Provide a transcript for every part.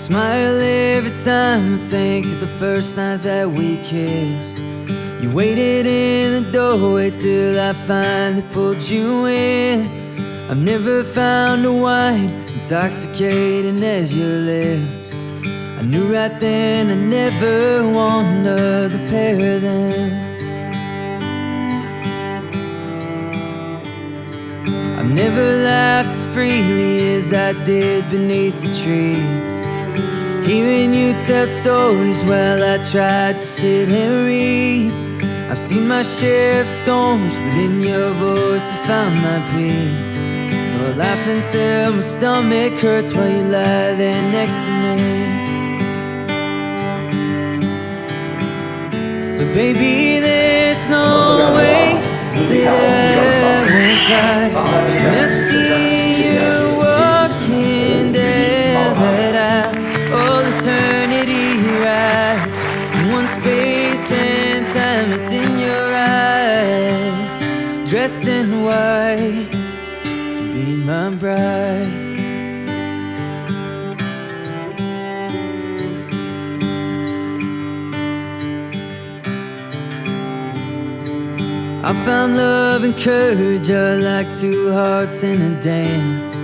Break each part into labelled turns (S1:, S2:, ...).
S1: smile every time I think of the first night that we kissed. You waited in the doorway till I finally pulled you in. I've never found a wine intoxicating as your lips. I knew right then I never want another pair of them. I've never laughed as freely as I did beneath the trees, hearing you tell stories while I tried to sit and read. I've seen my share of storms, but in your voice I found my peace. So I laugh until my stomach hurts while you lie there next to me. But baby, there's no way that I won't cry when I see you walking down that aisle. All eternity right in one space and time, it's in your eyes, dressed in white to be my bride. I found love and courage are like two hearts in a dance.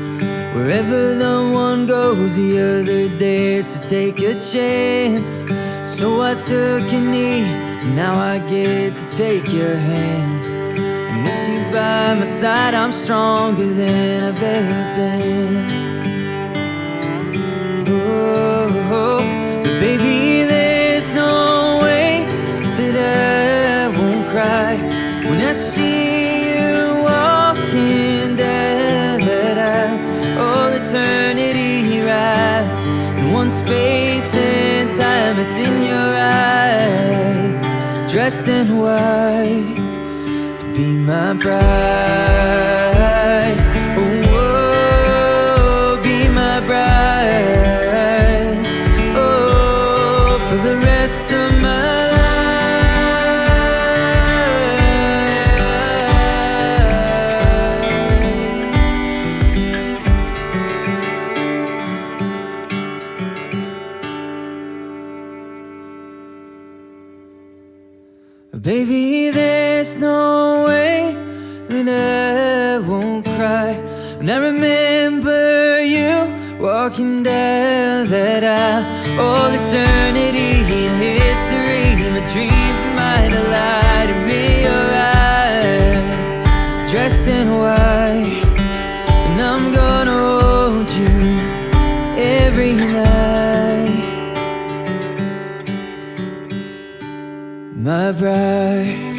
S1: Wherever the one goes, the other dares to take a chance. So I took a knee, and now I get to take your hand. And with you by my side, I'm stronger than I've ever been. Oh, but baby, there's no way that I won't cry when I see you walking down that aisle. All eternity right in one space and time, it's in your eyes, dressed in white to be my bride. Oh, be my bride. Oh, for the rest of my life. Baby, there's no way that I won't cry when I remember you walking down that aisle. All eternity in history, my dreams might light in your eyes, dressed in white, and I'm gonna hold you every night, my bride.